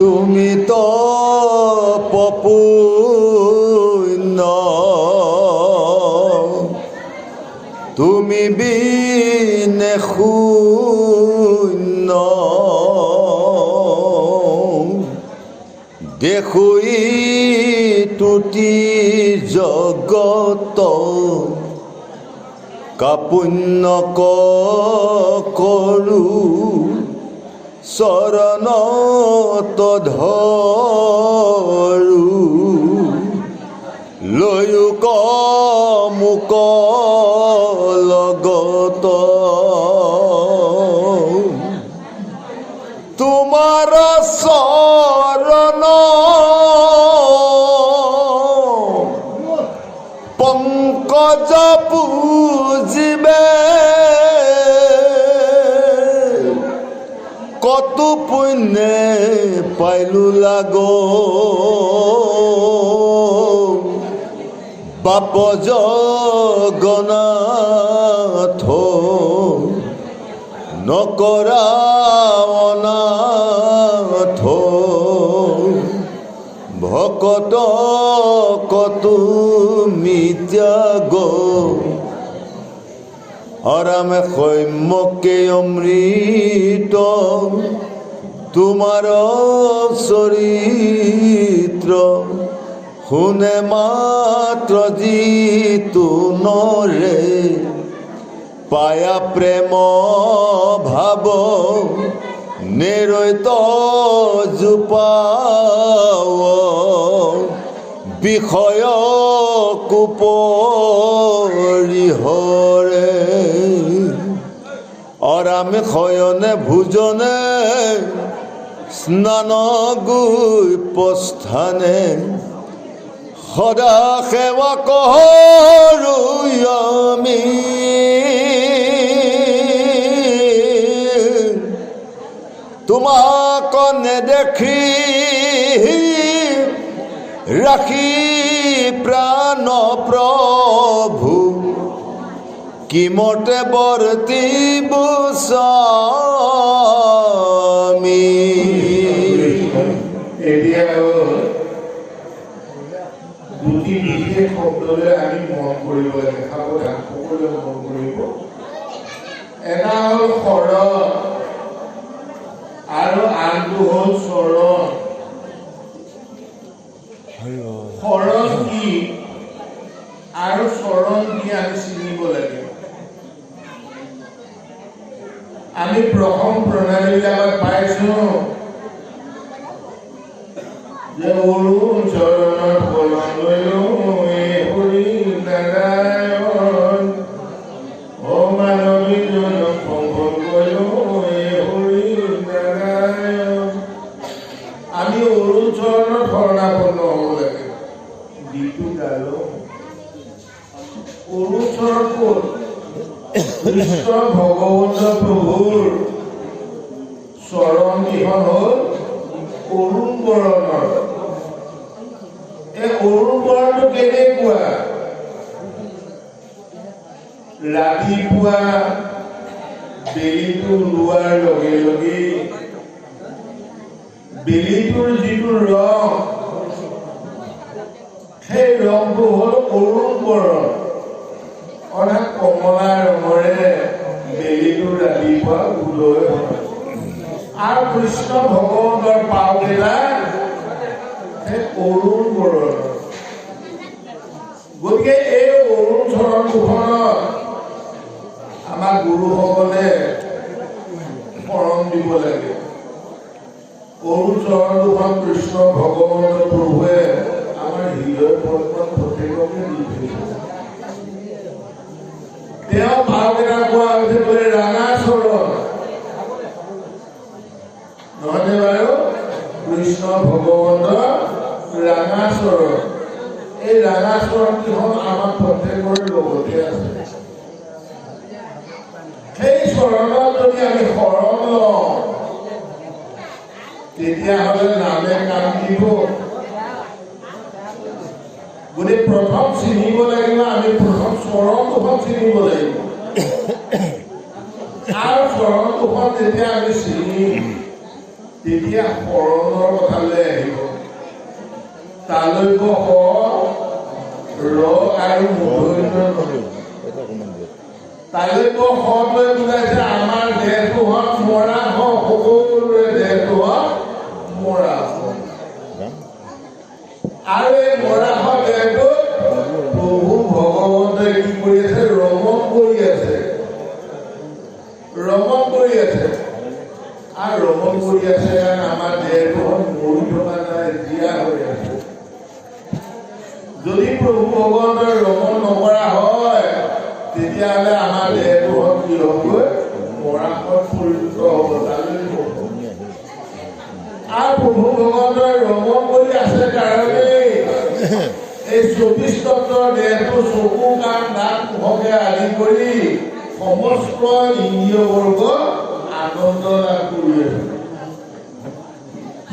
তুমি তো পপুণ্য, তুমি বিনে শূন্য, দেখুই তুতি জগত কাপুণ্য কৰো চৰণত ধৰো, লৈক মোক লগত তোমাৰ চৰণ পংকজ পূজিবে কত পুণ্যে পাইলু লাগো বাপ জগন্নাথ নকৰা অনাথ ভকত কত মিত্যাগ আৰামে সৌম্যকে অমৃত তোমাৰ চৰিত্ৰ শুনে মাত্ৰ জিতু নৰে পায়া প্ৰেম ভাৱ নিৰৈত জোপাও বিষয় কুপৰিহৰে অৰামে শয়নে ভোজনে স্নান গৈ প্ৰস্থানে সদা সেৱা কৰো আমি তোমাক নেদেখি ৰাখি প্ৰাণ প্ৰভু কিমতে বৰ্তিব স্বামী। দুটি বিশেষ শব্দলৈ আমি মন কৰিব লাগে, সাৱধান সকলোৱে মন কৰিব। এটা হ'ল শৰণ আৰু আনটো হ'ল চৰণ। শৰণ কি আৰু চৰণ কি আমি চিনিব লাগে। আমি প্ৰথম প্ৰণালীবিলাকত পাইছো যে অৰুণ চৰণত শৰণ লৈলো হৰি নাৰায়ণ, অ মানৱী জনক সম্ভৱ কৰিলো হৰি নাৰায়ণ। আমি অৰুণ চৰণত শৰণাপন্ন হ'ব লাগে। গীতটো গালো অৰুণ চৰণ ক'ত? কৃষ্ণ ভগৱন্ত প্ৰভুৰ চৰণ কেইখন হ'ল অৰুণ বৰণৰ। এই অৰুণ বৰণটো কেনেকুৱা? ৰাতিপুৱা বেলিটো ওলোৱাৰ লগে লগে বেলিটোৰ যিটো ৰং, সেই ৰংটো হ'ল অৰুণ বৰণ, অৰ্থাৎ কমলা ৰঙৰে বেলিটো ৰাতিপুৱা উদয় হয়। আৰু কৃষ্ণ ভগৱন্তৰ পাওকেলা সেই অৰুণ বৰণ। গতিকে এই অৰুণ চৰণ দুখনত আমাৰ গুৰুসকলে শৰণ দিব লাগে। অৰুণ চৰণ দুখন কৃষ্ণ ভগৱন্ত প্ৰভুৱে আমাৰ হৃদয় পদ্মত প্ৰত্যেককে দি থৈছে। তেওঁ পাওকেলা কোৱা হৈছে বোলে ৰাঙা চৰণ, নহয়নে বাৰু? কৃষ্ণ ভগৱন্ত ৰাঙা চৰণ। এই ৰাঙা চৰণ কেইখন আমাৰ প্ৰত্যেকৰে লগতে আছে। সেই চৰণত যদি আমি শৰণ লওঁ তেতিয়াহ'লে নামে কাম দিব। গতিকে প্ৰথম চিনিব লাগিব, আমি প্ৰথম চৰণ দুখন চিনিব লাগিব। আৰু চৰণ দুখন যেতিয়া আমি চিনি তেতিয়া শৰণৰ কথালৈ আহিব তালৈ ৰ আৰু মূৰ্ধন্য তালৈ লৈ বুজাইছে আমাৰ দেহটো হওক মৰা হওক সকলোৰে দেহটো হওক মৰা হওক আৰু এই মৰা হওক দেহটো প্ৰভু ভগৱন্তই কি কৰি আছে ৰমণ কৰি আছে আৰু ৰমণ কৰি আছে আমাৰ দেহটো মৰি থকা নাই জীয়া হৈ আছে যদি প্ৰভু ভগৱন্তৰ ৰমণ নকৰা হয় তেতিয়াহ'লে আমাৰ দেহটো কি হ'বগৈ মৰাশত পৰিণত হ'ব আৰু প্ৰভু ভগৱন্তৰ ৰমণ কৰি আছে কাৰণে এই 24 তত্ত্বৰ দেহটো চকু কাণ নাক মুখকে আদি কৰি সমস্ত ইন্দ্ৰিয় বৰ্গ আনন্দ লাভ কৰি আছে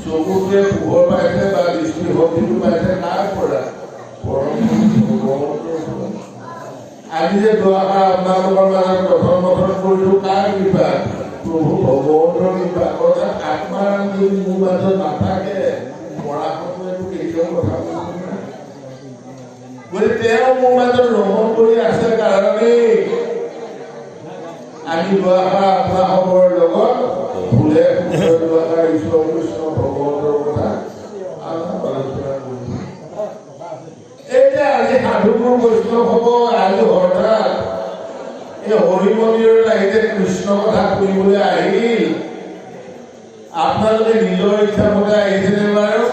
চকুটোৱে পোহৰ পাইছে বা দৃষ্টিশক্তিটো পাইছে তাৰ পৰা পৰম ভগৱন্তৰ পৰা আজি যে দুআষাৰ আপোনালোকৰ মাজত কথন কৰিছো কাৰ কৃপা প্ৰভু ভগৱন্তৰ কৃপা অৰ্থাৎ আত্মাৰ যদি মোৰ মাজত নাথাকে মৰাশতো কেতিয়াও কথা গতিকে তেওঁ মোৰ মাজত ৰমণ কৰি আছে কাৰণেই আমি দুআষাৰ আপোনাসকলৰ লগত ভুলে দুআষাৰ ঈশ্বৰ কৃষ্ণ ভগৱন্তৰ কথা আলোচনা কৰিছো এতিয়া আজি সাধুগুৰু বৈষ্ণৱ হ'ব আজি হঠাৎ এই হৰি মন্দিৰত আহিছে কৃষ্ণ কথা শুনিবলৈ আহিল আপোনালোকে নিজৰ ইচ্ছা মতে আহিছেনে বাৰু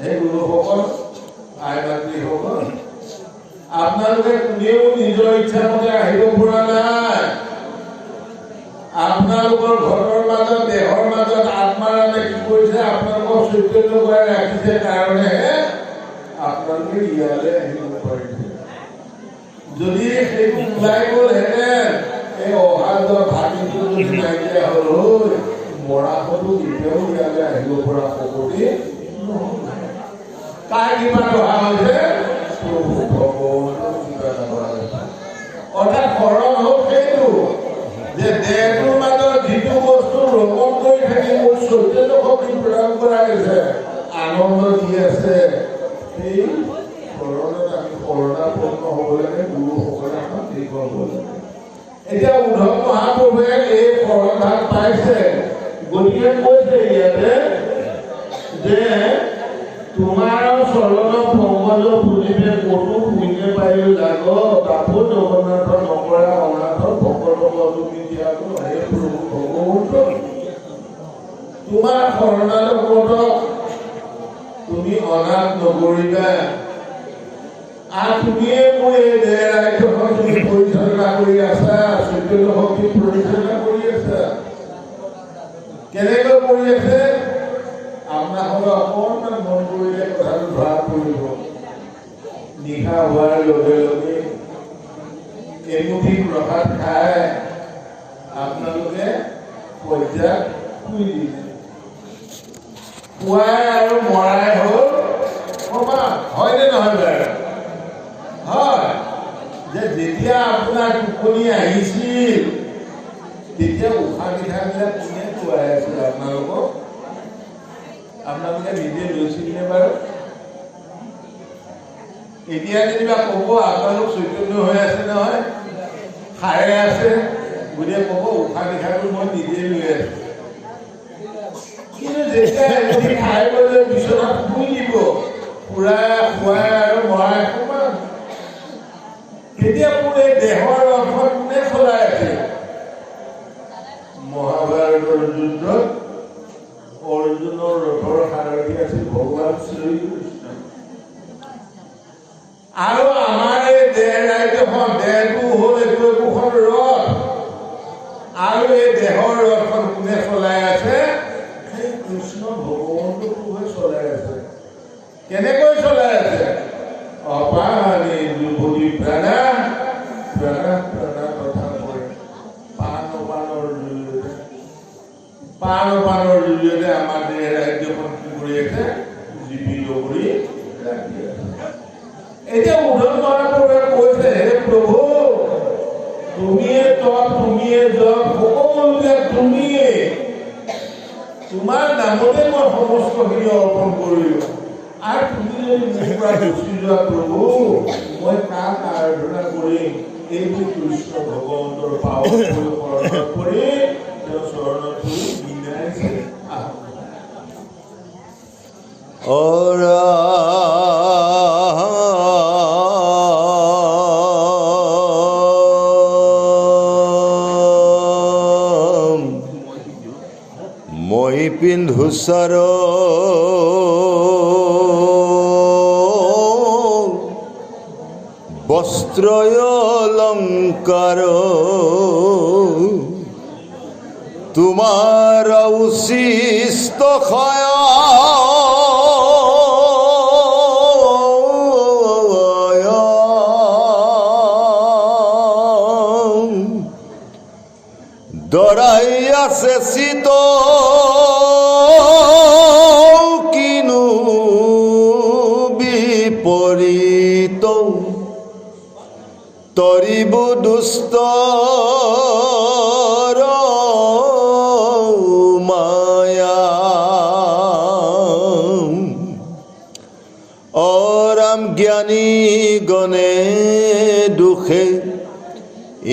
এই গুৰুসকল আই মাতৃসকল আপোনালোকে কোনেও নিজৰ ইচ্ছা মতে আহিব পৰা নাই আপোনালোকৰ ঘৰৰ মাজত দেহৰ মাজত আত্মাৰ কি কৰিছে আপোনালোকক চৈতন্য কৰাই ৰাখিছে কাৰণেহে আপোনালোকে ইয়ালৈ আহিব পাৰিছে যদি সেইটো ওলাই গ'লহেঁতেন এই অহা যোৱা ভাগিটো যদি নাইকিয়া হ'ল মৰাশতো কেতিয়াও ইয়ালৈ আহিব পৰা শক্তি কাৰ কিমান অহা হৈছে প্ৰভু ভগৱন্তৰ কিমান অহা হৈছে অৰ্থাৎ শৰণ হ'ল সেইটো যে দেহটোৰ মাজত যিটো বস্তু ৰমণ কৰি থাকি মোৰ চৈতন্য শক্তি প্ৰদান কৰা হৈছে আনন্দ দি আছে সেই শৰণত আমি শৰণাপন্ন হ'ব লাগে গুৰুসকলে আমাক দেখুৱাব লাগে এতিয়া উদ্ধৱ মহাপ্ৰভুৱে এই শৰণভাগ পাইছে গতিকে কৈছে ইয়াতে যে তোমাৰ চৰণ পংকজ ফুলিবে ক'তো পুণ্যে পায়ো লাগ তাপো জগন্নাথ নকৰা অনাথ ভকত তুমি দিয়াটো হে প্ৰভু ভগৱন্ত তোমাৰ শৰণাগত তুমি অনাথ নকৰিবা আৰু তুমিয়ে মোৰ এই দেহ ৰাজ্যখন তুমি পৰিচালনা কৰি আছা চৈতন্য শক্তি পৰিচালনা কৰি আছা কেনেকৈ কৰি আছে আপোনাসকলে অকণমান মন কৰিলে কথাটো ধৰা পৰিব নিশা হোৱাৰ লগে লগে এমুঠি প্ৰসাদ খাই আপোনালোকে পৰ্যায় শুই দিলে পুৱাই আৰু মৰাই হ'ল হয়নে নহয় বাৰু হয় যে যেতিয়া আপোনাৰ টোপনি আহিছিল তেতিয়া উশাহ নিশাহবিলাক কোনে খুৱাই আছিল আপোনালোকক আপোনালোকে নিজে লৈছিলে বাৰু এতিয়া যেনিবা ক'ব আপোনালোক চৈতন্য হৈ আছে নহয় খাৰে আছে গতিকে ক'ব উশাহ নিশাহটো মই নিজে লৈ আছো কিন্তু যেতিয়া এজনী খাই গ'লে বিচনাত শুই দিব ফুৰাই খুৱাই আৰু মৰাই সমান তেতিয়া মোৰ এই দেহৰ ৰথত কোনে চলাই আছে মহাভাৰতৰ যুদ্ধত অৰ্জুনৰ ৰথৰ সাৰথি আছিল ভগৱান শ্ৰীকৃষ্ণ আৰু আমাৰ এই দেহ ৰাজ্যখন দেহটো হ'ল একোখন ৰথ আৰু এই দেহৰ ৰথখন কোনে চলাই আছে সেই কৃষ্ণ ভগৱন্তটোহে চলাই আছে কেনেকৈ চলাই আছে অপানি যুৱতী প্ৰাণা প্ৰাণা প্ৰাণা কথা কয় পানৰ জৰিয়তে আমাৰ দেহ ৰাজ্যখন কি কৰি আছে জীৱিত কৰি ৰাখি আছে এতিয়া উদ্ধৱ মহাপ্ৰভুৱে কৈছে হে প্ৰভু তুমিয়ে তপ তুমিয়ে জপ সকলোকে তুমিয়ে তোমাৰ নামতে মই সমস্তখিনি অৰ্পণ কৰিলোঁ আৰু তুমি যদি মোৰ পৰা গুচি যোৱা প্ৰভু মই কাক আৰাধনা কৰিম এই বুলি কৃষ্ণ ভগৱন্তৰ পাৱন কৰি তেওঁ চৰণত বিনাইছে মই পিন্ধু চাৰ বস্ত্ৰয় অলংকাৰ তোমাৰ উচিষ্ট দৰাই আছে চিত কিনো বিপৰীত তৰিব দুষ্ট মায়া অৰাম জ্ঞানী গণে দুখে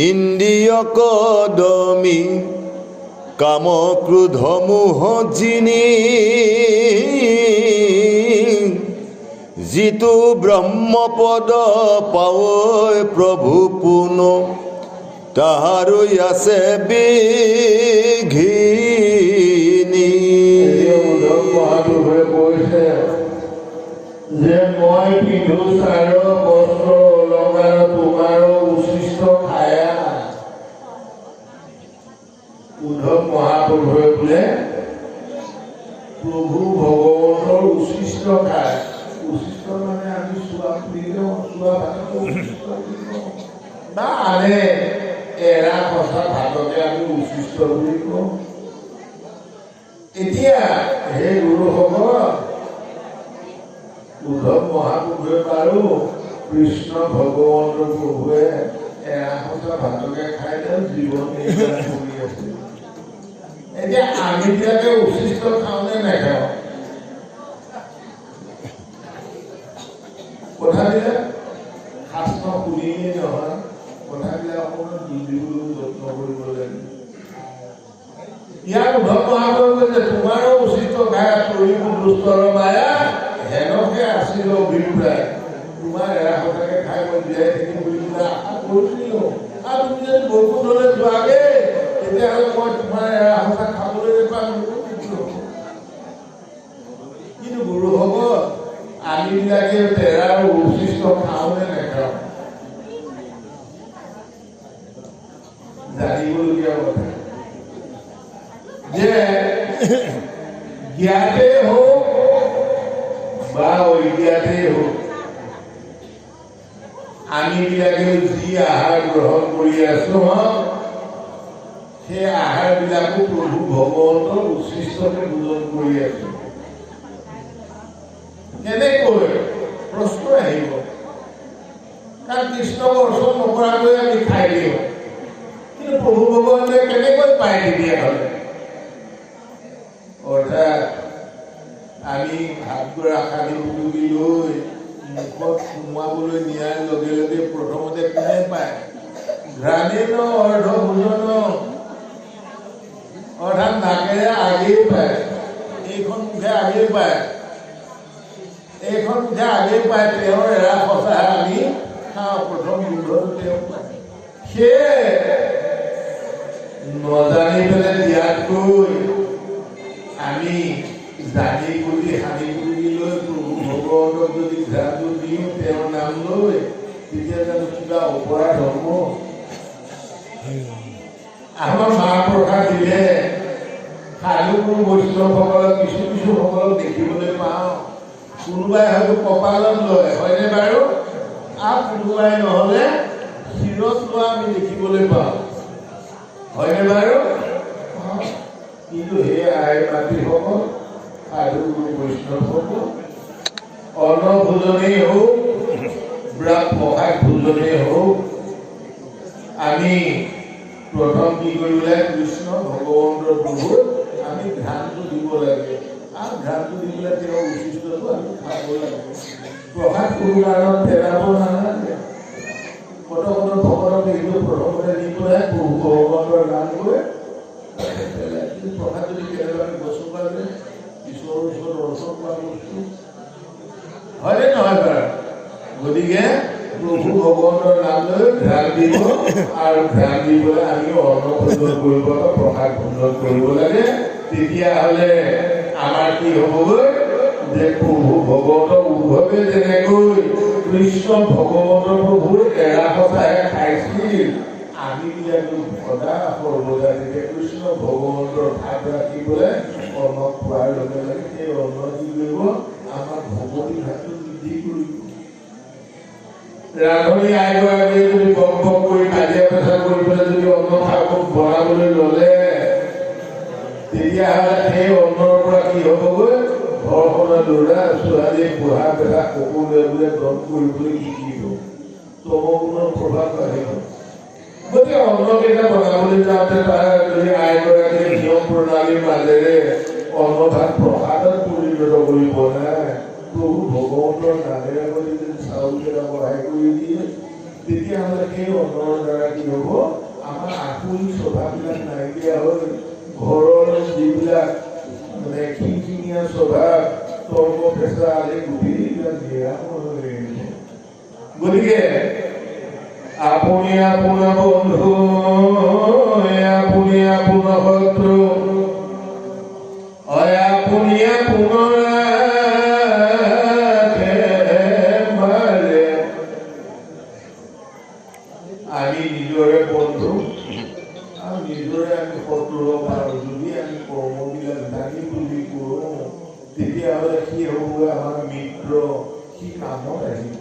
ইন্দ্ৰিয় কদমী কাম ক্ৰোধ মোহ জিনি যিটো ব্ৰহ্মপদ পাৱৈ প্ৰভু পুন তাহাৰো আছে বিঘিনি কৈছে যে মই পিন্ধো চাৰ বস্ত্ৰ অলংকাৰ তোমাৰ উচিষ্ট খায়া উদ্ধৱ মহাপ্ৰভুৱে বোলে প্ৰভু ভগৱন্তৰ উচিষ্ট খায় উচিষ্ট মানে আমি চোৱা বা আনে এৰা কথা ভাতকে আমি উচিষ্ট বুলি কওঁ এতিয়া সেই গুৰুসকল উদ্ধৱ মহাপ্ৰভুৱে বাৰু কৃষ্ণ ভগৱন্ত প্ৰভুৱে এৰা কথা ভাতকে খাই তেওঁ জীৱন নিৰ্বাহ কৰি আছে এতিয়া আমি বিলাকে উচিষ্ট খাওঁনে নাখাওঁ কথাবিলাক শাস্ত্ৰ শুনিলেই নহয় কথাবিলাক অকণমান বুজিবলৈ যত্ন কৰিব লাগে ইয়াৰ উদ্ধৱ মহাপ্ৰভুৱে যে তোমাৰো উচিত খাই তৰিব দুষ্টৰ মায়া হেনকে আছিল অভিপ্ৰায় তোমাৰ এৰা কথাকে খাই মই জীয়াই থাকিম বুলি পেলাই আশা কৰিছিলোঁ আৰু তুমি যদি বৰষুণলৈ যোৱাগে তেতিয়াহ'লে মই তোমাৰ এৰা কথা খাবলৈ নাপাম কিন্তু গুৰুসকল আমিবিলাকে তেৰাৰ উচিষ্ট খাওঁনে নাখাওঁ জানিবলগীয়া কথা যে জ্ঞাতে হোক বা অজ্ঞাতে হোক আমিবিলাকে যি আহাৰ গ্ৰহণ কৰি আছো সেই আহাৰবিলাকো প্ৰভু ভগৱন্তৰ উচিষ্টকে ভোজন কৰি আছো কেনেকৈ প্ৰশ্ন আহিব কাৰণ কৃষ্ণ দৰ্শন নকৰাকৈ আমি খাই দিওঁ কিন্তু প্ৰভু ভগৱানে কেনেকৈ পাই দিয়ে হ'লে অৰ্থাৎ আমি ভাতগৰা খালি পুৰি লৈ মুখত সোমোৱাবলৈ নিয়াৰ লগে লগে প্ৰথমতে কোনে পায় ঘ্ৰাণীন অৰ্ধ ভোজন অৰ্থাৎ নাকেৰে আগেই পায় এইখন মুখে আগেই পায় এইখন মুখে আগেই পায় তেওঁৰ এৰা সঁচা আমি খাওঁ প্ৰথম গোন্ধটো তেওঁ পায় সেয়ে নজানি পেলাই দিয়াতকৈ আমি জানি বুলি হানি কৰি লৈ প্ৰভু ভগৱন্তক যদি ঘ্ৰাণটো দিওঁ তেওঁৰ নাম লৈ তেতিয়া জানো কিবা অপৰাধ হ'ব আমাৰ মাহ প্ৰসাদ দিলে সাধু বৈষ্ণৱসকলক কিছু সকলক দেখিবলৈ পাওঁ কোনোবাই হয়তো কপালত লয় হয়নে বাৰু আৰু কোনোবাই নহ'লে শিৰত লোৱা আমি দেখিবলৈ পাওঁ হয়নে বাৰু কিন্তু সেই আই মাতৃসকল সাধু বৈষ্ণৱসকল অন্ন ভোজনেই হওক প্ৰসাদ ভোজনেই হওক আমি প্ৰথম কি কৰিব লাগে কৃষ্ণ ভগৱন্তৰ প্ৰভু আমি ধ্যানটো দিব লাগে আৰু ধ্যানটো দি পেলাই তেওঁৰ উচিতটো আমি খাব লাগে প্ৰসাদ কোনো কাৰণত পেলাব নালাগে কত ভগৱানক এইটো প্ৰথমতে দি পেলাই ভগৱানৰ নাম লৈ প্ৰসাদ যদি কেনেবাকৈ বস্তু পালে ঈশ্বৰৰ ওচৰত দৰ্শন কৰা বস্তু হয়নে নহয় বাৰু গতিকে প্ৰভু ভগৱানৰ নাম লৈ ধ্যান দিব আৰু ধ্যান দি পেলাই আমি অন্ন ভোজন কৰিব প্ৰসাদ ভোজন কৰিব লাগে তেতিয়াহ'লে আমাৰ কি হ'বগৈ যে প্ৰভু ভগৱতৰ উদ্ভৱে যেনেকৈ কৃষ্ণ ভগৱতৰ প্ৰভুৰ এৰা সঁচাই খাইছিল আমি বিলাকে সদা সৰ্বদা যেতিয়া কৃষ্ণ ভগৱন্তৰ ভাগ ৰাখিবলৈ অন্ন খোৱাৰ লগে লগে সেই অন্ন কি কৰিব আমাৰ ভগৱতী ভাগটো বৃদ্ধি কৰিব ৰান্ধনি আইগৰাকী যদি বক বক কৰি কাজিয়া পেচাল কৰি পেলাই যদি অন্ন খাব বনাবলৈ ল'লে তেতিয়াহ'লে সেই অন্নৰ পৰা কি হ'বগৈ ঘৰখনৰ ল'ৰা ছোৱালী বুঢ়া বেঢ়া সকলোৱে বোলে দম কৰিবলৈ শিকিব তমগুণৰ প্ৰভাৱ বাঢ়িব গতিকে অন্নকেইটা বনাবলৈ যাওঁতে তাৰ যদি আইগৰাকীয়ে নিয়ম প্ৰণালীৰ মাজেৰে অন্ন ভাত প্ৰসাদত পৰিণত কৰি বনায় প্ৰভু ভগৱন্তৰ নামেৰে যদি চাউলকেইটা বঢ়াই কৰি দিয়ে তেতিয়াহ'লে সেই অন্নৰ দ্বাৰা কি হ'ব আমাৰ আকুৰি স্বভাৱবিলাক নাইকিয়া হৈ ঘৰৰ যিবিলাক মানে খিংখিঙীয়া স্বভাৱ তৰ্ক পেচা আদি গোটেইবিলাক নিৰাময় হৈ আহিব গতিকে আপুনি আপোনাৰ বন্ধু আপুনি আপোনাৰ শত্ৰু আপুনি আপোনাৰ আমি নিজৰে বন্ধু আৰু নিজৰে আমি শত্ৰু হ'ব পাৰোঁ যদি আমি কৰ্মবিলাক জানি বুজি কৰোঁ তেতিয়াহ'লে কি হ'ব আমাৰ মিত্ৰ সি কামত আহিব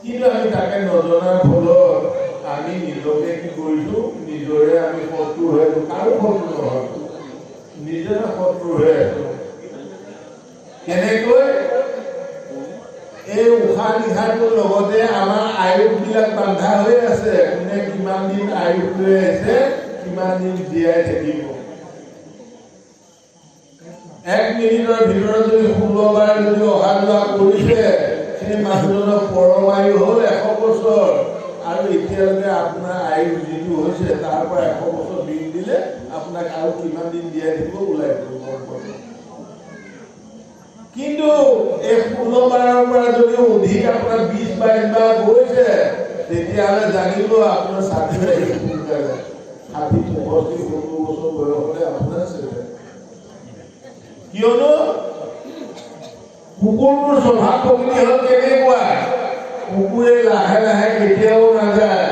কিন্তু আমি তাকে নজনাৰ ফলত আমি নিজকে কি কৰিছোঁ নিজৰে আমি শত্ৰু হৈ আছোঁ কাৰো শত্ৰু নহয় নিজৰে শত্ৰু হৈ আছোঁ কেনেকৈ এই উশাহ নিশাহটোৰ লগতে আমাৰ আয়ুসবিলাক বান্ধা হৈ আছে কোনে কিমান দিন আয়ুস লৈ আহিছে কিমান দিন জীয়াই থাকিব 1 মিনিটৰ ভিতৰত যদি 16 বাৰ যদি অহা যোৱা কৰিছে সেই মানুহজনৰ পৰমায়ু হ'ল 100 বছৰ আৰু এতিয়ালৈকে আপোনাৰ আয়ুস যিটো হৈছে তাৰ পৰা 100 বছৰ দিন দিলে আপোনাক আৰু কিমান দিন জীয়াই থাকিব ওলাই পৰিব কিন্তু এই 16 বাৰৰ পৰা যদি অধিক আপোনাৰ 20-22 বাৰ গৈছে তেতিয়াহ'লে জানিব আপোনাৰ 60 আহিছে সোনকালে 60-65 বছৰ বয়স হ'লে আপোনাৰ কিয়নো কুকুৰটোৰ স্বভাৱ প্ৰকৃতি হ'ল কেনেকুৱা কুকুৰে লাহে লাহে কেতিয়াও নাযায়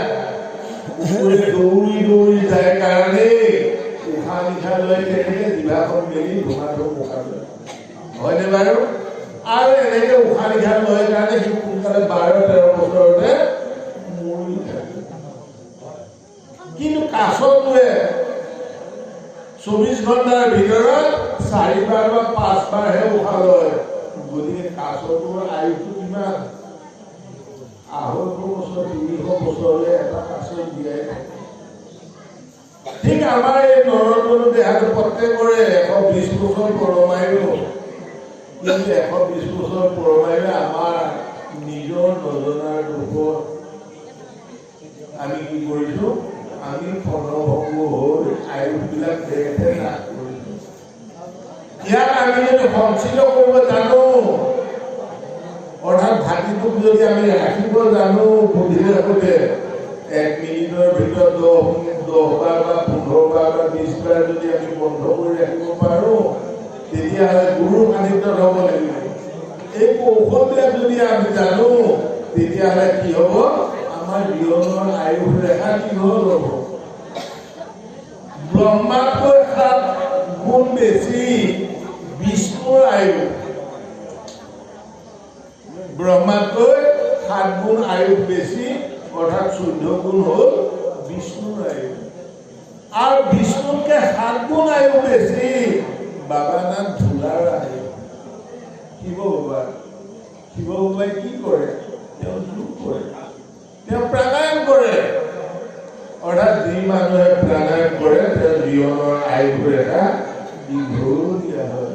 কুকুৰে দৌৰি দৌৰি যায় কাৰণেই উশাহ নিশাহ লৈ কেনেকৈ জিভাখন মেলি ধোঁৱাটো মুখালৈ হয়নে বাৰু আৰু এনেকৈ উশাহ নিশাহ লয় কাৰণে সি সোনকালে 12-13 বছৰতে মৰি থাকে কিন্তু কাছটোৱে 24 ঘণ্টাৰ ভিতৰত 4 বাৰ বা 5 বাৰহে উশাহ লয় গতিকে কাছটোৰ আয়ুসটো কিমান 250 বছৰ 300 বছৰলৈ এটা কাছ জীয়াই থাকে ঠিক আমাৰ এই নৰদৰ দেহাটো প্ৰত্যেকৰে 120 বছৰ পৰমায়ু কিন্তু 120 বছৰ পৰমায়ু আমাৰ নিজৰ নজনাৰ দুখত আমি কি কৰিছোঁ আমি ক্ষণভংগ হৈ আয়ুসবিলাক দেখে নাশ কৰিছোঁ ইয়াক আমি যদি সঞ্চিত কৰিব জানো অৰ্থাৎ ভাতিটোক যদি আমি ৰাখিব জানো বুদ্ধি ৰাখোঁতে 1 মিনিটৰ ভিতৰত 10 বাৰ বা 15 বাৰ বা 20 বাৰ যদি আমি বন্ধ কৰি ৰাখিব পাৰোঁ তেতিয়াহ'লে গুৰু সান্নিধ্যত হ'ব লাগিব এই কৌশলবিলাক যদি আমি জানো তেতিয়াহ'লে কি হ'ব আমাৰ জীৱনৰ আয়ুস ৰেখা কি হ'ল হ'ব ব্ৰহ্মাতকৈ 7 গুণ বেছি বিষ্ণুৰ আয়ুস ব্ৰহ্মাতকৈ 7 গুণ আয়ুস বেছি অৰ্থাৎ 14 গুণ হ'ল বিষ্ণুৰ আয়ুস আৰু বিষ্ণুতকৈ 7 গুণ আয়ুস বেছি বাবা নাম ধুলাৰ আয়ুস শিৱ বাবাই কি কৰে তেওঁ যোগ কৰে তেওঁ প্ৰাণায়াম কৰে অৰ্থাৎ যি মানুহে প্ৰাণায়াম কৰে তেওঁ জীৱনৰ আয়ুস ৰেখা দীঘলীয়া হয়।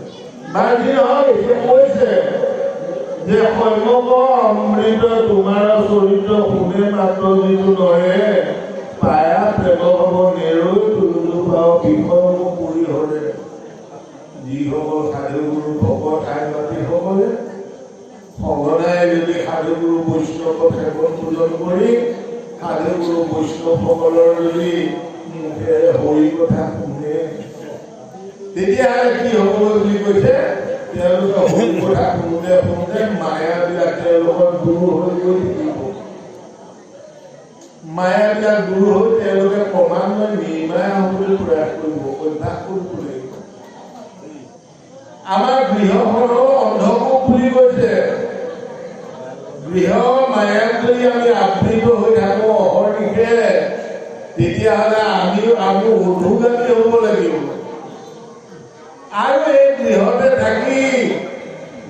বাজি হয় এতিয়া কৈছে যে সমগ্ৰ অমৃত তোমাৰ চৰিত্ৰ শুনে মাত্ৰ যিটো নহে পায়া প্ৰেম হব নেৰৈ তুলু পাও বিষয় মোক পুৰি হৰে। যিসকল সাধুগুৰু ভকত আই মাতৃসকলে সঘনাই যদি সাধুগুৰু বৈষ্ণৱ সেৱন পূজন কৰি সাধুগুৰু বৈষ্ণৱসকলৰ যদি মুখেৰে হৰি কথা শুনে তেতিয়াহ'লে কি হ'ব বুলি কৈছে, তেওঁলোকে হৰি কথা শুনোতে শুনোতে মায়াবিলাক তেওঁলোকৰ দূৰ হৈ গৈ থাকিব। মায়াবিলাক দূৰ হৈ তেওঁলোকে ক্ৰমান্বয়ে নিৰ্মায়া হ'বলৈ প্ৰয়াস কৰিব, অভ্যাস কৰিব লাগিব। আমাৰ গৃহখনৰ অন্ধকোষ বুলি কৈছে, গৃহ মায়াত যদি আমি আবৃত হৈ থাকো অহৰ্নিশে তেতিয়াহ'লে আমি উৰ্ধগামী হ'ব লাগিব। আৰু এই গৃহতে থাকি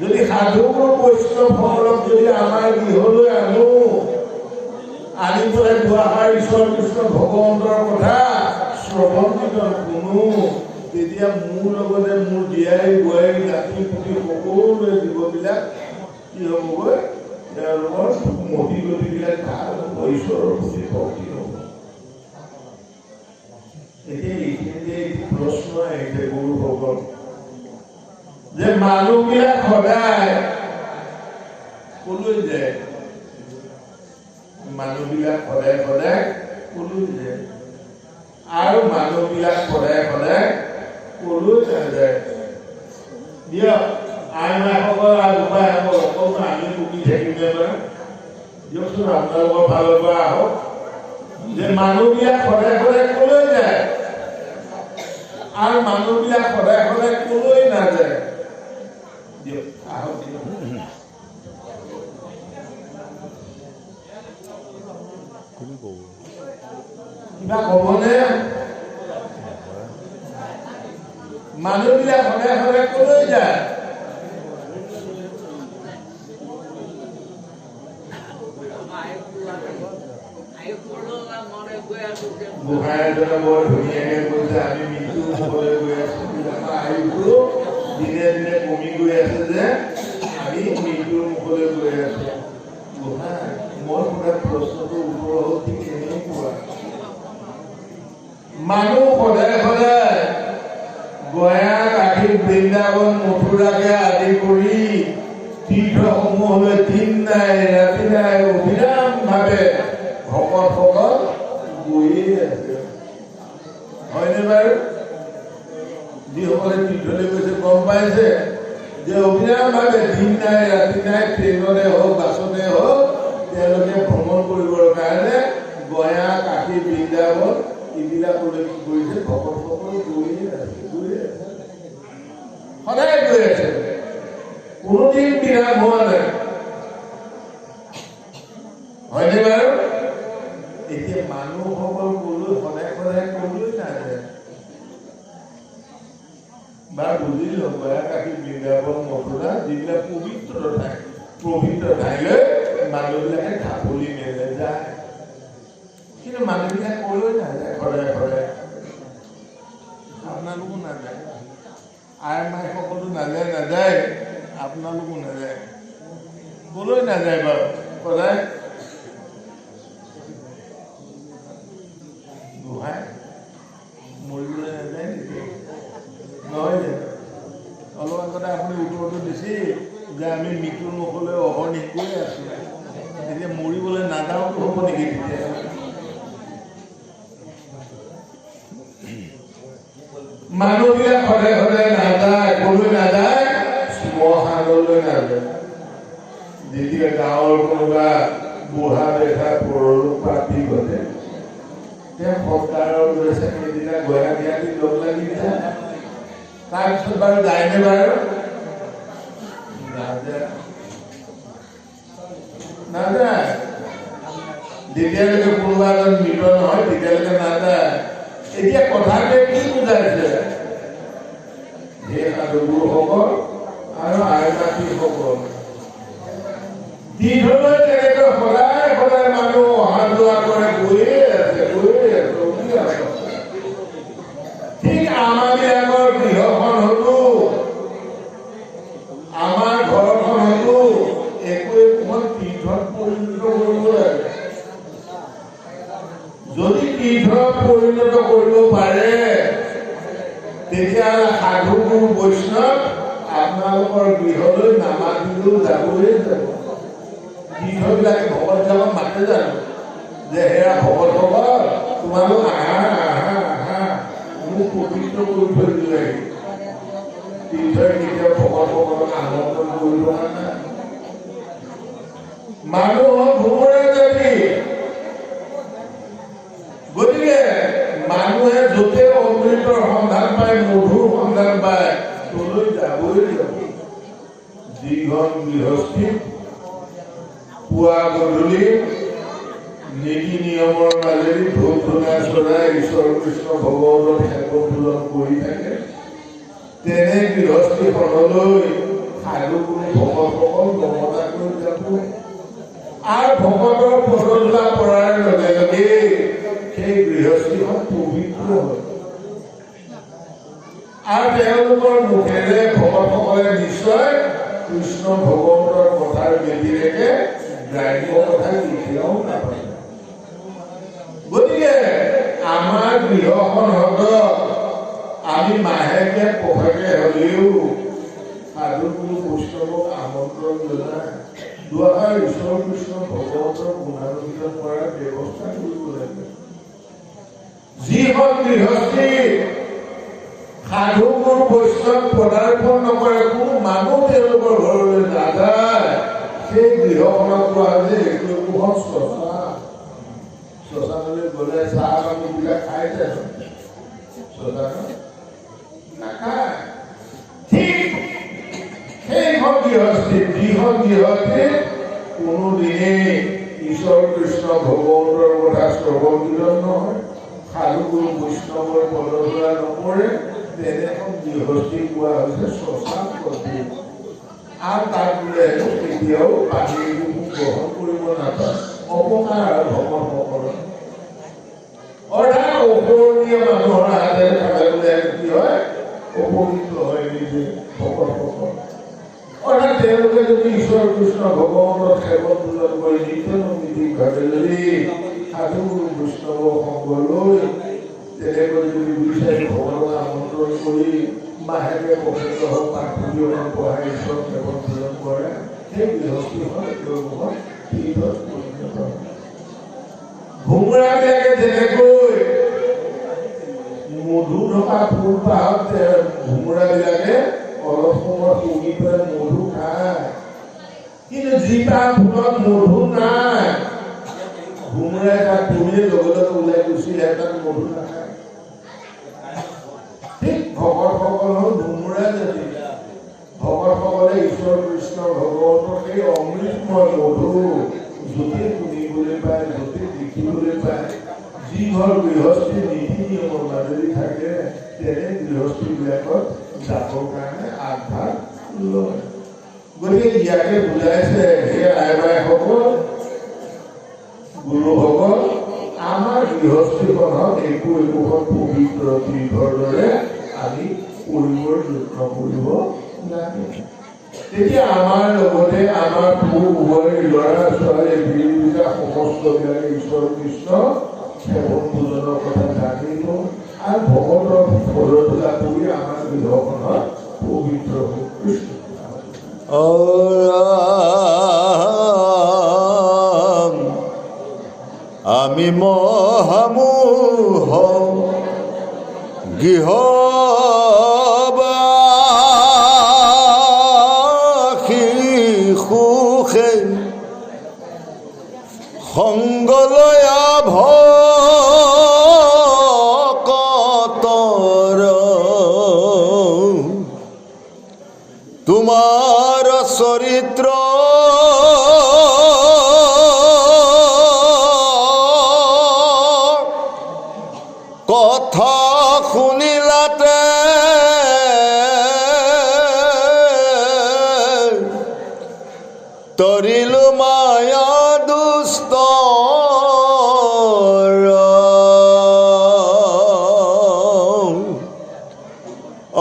যদি সাধুগুৰু বৈষ্ণৱসকলক যদি আমাৰ গৃহলৈ আনি পেলাই দুআষাৰ ঈশ্বৰ কৃষ্ণ ভগৱন্তৰ কথা শ্ৰৱণ কীৰ্তন শুনো, তেতিয়া মোৰ লগতে মোৰ জীয়াই বোৱাৰী নাতি পুতি সকলোৱে জীৱবিলাক কি হ'বগৈ, তেওঁলোকৰ মতি গতিবিলাক ভাল হ'ব, ঈশ্বৰৰ প্ৰতি ভক্তি হ'ব। এতিয়া এইখিনিতে প্ৰশ্ন আহিছে গুৰুসকল যে মানুহবিলাক সদায় কলৈ যায়, মানুহবিলাক সদায় সদায় কলৈ যায় আৰু মানুহবিলাক সদায় সদায় কলৈ নাযায়। দিয়ক আই মাসকল আৰু বোপাইসকল অকণমান আমি টুকি থাকিলে বাৰু দিয়কচোন আপোনালোকৰ ফালৰ পৰা আহক যে মানুহবিলাক সদায় সদায় কলৈ যায় আৰু মানুহবিলাক সদায় সদায় কলৈ নাযায়। দিয়ক আহক দিয়ক। কিবা ক'বনে? মানুহবিলাক সদায় সদায় কলৈ যায়? গোহাঁই এজনে বৰ ধুনীয়াকে কৈছে আমি মৃত্যুৰ মুখলৈ গৈ আছো, আয়ুটো দিনে দিনে কমি গৈ আছে যে আমি মৃত্যুৰ মুখলৈ গৈ আছো। গোহাঁই মই সোধা প্ৰশ্নটোৰ উত্তৰ হ'ল ঠিক এনেকুৱা, মানুহ সদায় সদায় গয়া কাশী বৃন্দাবন মথুৰাকে আদি কৰি তীৰ্থসমূহলৈ দিন নাই ৰাতি নাই অবিৰাম ভাৱে ভকতসকল গৈয়ে আছে, হয়নে বাৰু? যিসকলে তীৰ্থলৈ গৈছে গম পাইছে যে অবিৰাম ভাৱে দিন নাই ৰাতি নাই, ট্ৰেইনতে হওক বাছতে হওক তেওঁলোকে ভ্ৰমণ কৰিবৰ কাৰণে গয়া কাশী বৃন্দাবন এইবিলাকলৈ কি কৰিছে, ভকতসকল গৈয়ে আছে, সদায় গৈ আছে, কোনোদিন বিৰাম হোৱা নাই, হয়নে বাৰু? এতিয়া মানুহসকল কলৈ সদায় সদায় কলৈ নাযায় বা বুজি লওক, গয়া কাশী বৃন্দাবন মথুৰা যিবিলাক পবিত্ৰ ঠাইলৈ মানুহবিলাকে ঢাপলি মেলে যায়, কিন্তু মানুহবিলাক কলৈ নাযায় সদায় সদায়? আপোনালোকো নাযায়, আই মাইসকলো নাযায়, আপোনালোকো নাযায়, কলৈ নাযায় বাৰু সদায়? গোহাঁই মৰিবলৈ নাযায় নেকি? নহয় জানো? অলপ আগতে আপুনি উত্তৰটো দিছে যে আমি মৃত্যুৰ মুখলৈ অহৰ্নিশ গৈ আছো, এতিয়া মৰিবলৈ নাযাওঁতো হ'ব নেকি? তেতিয়া মানুহবিলাক সদায় সদায় নাযায়, কলৈ নাযায়? শ্মশানলৈ নাযায়। যেতিয়া গাঁৱৰ কোনোবা বুঢ়া দেখা পৰলোক প্ৰাপ্তি ঘটে, তেওঁ সৎকাৰৰ লৈছে সেইদিনা গয়া জ্ঞাতি লগ লাগি যায়, তাৰপিছত বাৰু যায়নে বাৰু? নাযায়। যেতিয়ালৈকে কোনোবা এজন মৃত নহয় তেতিয়ালৈকে নাযায়। এতিয়া কথাটোৱে কি বুজাইছে? হে সাধুগুৰুসকল আৰু আই মাতৃসকল, দীঘলৈ তেনেকৈ সদায় সদায় মানুহ অহা যোৱা কৰে, গৈয়ে আছে। ঠিক আমাবিলাকৰ গৃহখন বৈষ্ণৱ আপোনালোকৰ গৃহলৈ নামাতিলেও যাবই যাব। গৃহবিলাকে ভকত যাব মাতে জানো যে হেৰা ভকত ভকত তোমালোক আহা আহা আহা মোক পবিত্ৰ কৰি থৈ দিলেহি। তীৰ্থই কেতিয়াও ভকত ভকতক আমন্ত্ৰণ কৰিব নাই। মানুহৰ ভোমোৰা জাতি। গতিকে মানুহে য'তে অমৃতৰ সন্ধান পায়, মধুৰ সন্ধান পায়, তলৈ যাবই যাব। যিখন গৃহস্থী পুৱা গধূলি নীতি নিয়মৰ মাজেদি ধূপ ধূনা চলাই ঈশ্বৰ কৃষ্ণ ভগৱতৰ সেৱা পূজন কৰি থাকে, তেনে গৃহস্থীখনলৈ সাধু কোনো ভকতসকল নমতা কৰি যাব। আৰু ভকতৰ পদধূলা পৰাৰ লগে লগে সেই গৃহস্থীখন পবিত্ৰ হয়। আৰু তেওঁলোকৰ মুখেৰে ভকতসকলে নিশ্চয় কৃষ্ণ ভগৱতৰ কথাৰ ব্যতিৰেকে গ্ৰাম্য কথা কেতিয়াও নাপায়। গতিকে আমাৰ গৃহখন হতক আমি মাহেকে পষেকে হলেও সাধু গুৰু বৈষ্ণৱক আমন্ত্ৰণ জনাই দুআষাৰ ঈশ্বৰ কৃষ্ণ ভগৱতৰ গুণানুকীৰ্তন কৰাৰ ব্যৱস্থা কৰিব লাগে। যিখন গৃহস্থী সাধু গুৰু বৈষ্ণৱ পদাৰ্পণ নকৰে, কোনো মানুহ তেওঁলোকৰ ঘৰলৈ নাযায়, সেই গৃহখনক কোৱা যে এইটো এখন শ্মশান। শ্মশানলৈ গ'লে চাহ পানীবিলাক খাই যায়, শ্মশানত নাখায়। ঠিক সেইখন গৃহস্থী, যিখন গৃহস্থী কোনোদিনেই ঈশ্বৰ কৃষ্ণ ভগৱন্তৰ কথা শ্ৰৱণ কীৰ্তন নহয়, সাধু গুৰু বৈষ্ণৱৰ পদধূলা নপৰে, তেনেখন গৃহস্থী কোৱা হৈছে শ্মশান পদ্ধতি। আৰু তাত বোলে কেতিয়াও পানী গ্ৰহণ কৰিব নাপায়, অপকাৰ আৰু ভকতসকলৰ। অৰ্থাৎ অপৰণীয় মানুহৰ হাতেৰে খালে বোলে কি হয়, অপবিত্ৰ হয় নিজে ভকতসকল। অৰ্থাৎ তেওঁলোকে যদি ঈশ্বৰ কৃষ্ণ ভগৱন্তৰ সেৱা পূজন কৰি নিত্যনৈমিত্তিকভাৱে যদি সাধু গুৰু বৈষ্ণৱ সংগ লৈ তেনেকৈ যদি বিচাৰি ভগৱানক আমন্ত্ৰণ কৰি মাহেকে পবিত্ৰ হওক পাঠ্যখন পঢ়াই ঈশ্বৰ সেৱা পূজন কৰে, সেই গৃহস্থীখন তেওঁলোকৰ তীৰ্থত পৰিণত হয়। ভোমোৰাবিলাকে যেনেকৈ মধু থকা ফুলপাহত ভোমোৰাবিলাকে অলপ সময় পঢ়ি পেলাই মধু খায়, কিন্তু যিটা ফুলত মধু নাই, ভোমোৰাই তাত পঢ়িয়ে লগে লগে ওলাই গুচি আহে, তাত মধু নাখায়। ঠিক ভকতসকল হ'ল ভোমোৰা জাতি। ভকতসকলে ঈশ্বৰ কৃষ্ণ ভগৱতৰ সেই অমৃতময় মধু য'তে শুনিবলৈ পায়, য'তে দেখিবলৈ পায়, যি ঘৰ গৃহস্থী নীতি নিয়মৰ মাজেদি থাকে, তেনে গৃহস্থীবিলাকত যাবৰ কাৰণে আগভাগ লয়। গতিকে ইয়াকে বুজাইছে, হে আই বাইসকল, গুৰুসকল, আমাৰ গৃহস্থীখনক একোখন পবিত্ৰ তীৰ্থৰ দৰে আমি কৰিবৰ যত্ন কৰিব লাগে। তেতিয়া আমাৰ লগতে আমাৰ বোৱাৰী ল'ৰা ছোৱালী বিৰোধিতা সমস্তবিলাকে ঈশ্বৰ কৃষ্ণ সেৱন পূজনৰ কথা জানিব আৰু ভগৱতৰ পদধূলা কৰি আমাৰ গৃহখনত পবিত্ৰ হৈ কৃষ্ণ আমি মহামোহ গৃহবাসী সুখে সংগলয়া ভকতৰ তোমাৰ চৰিত্ৰ কথা শুনিলাতে তৰিলো মায়া দুষ্ট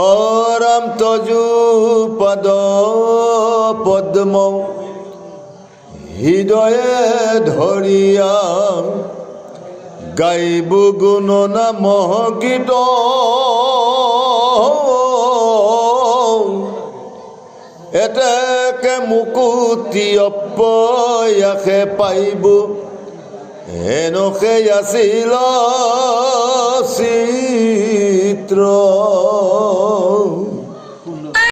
অৰাম তজু পদ পদ্ম হৃদয়ে ধৰিয়া গাইব গুণ নাম গীত এতেকে মুকুতি অপয়াসে পাইব এনেকে আছিল চিত্ৰ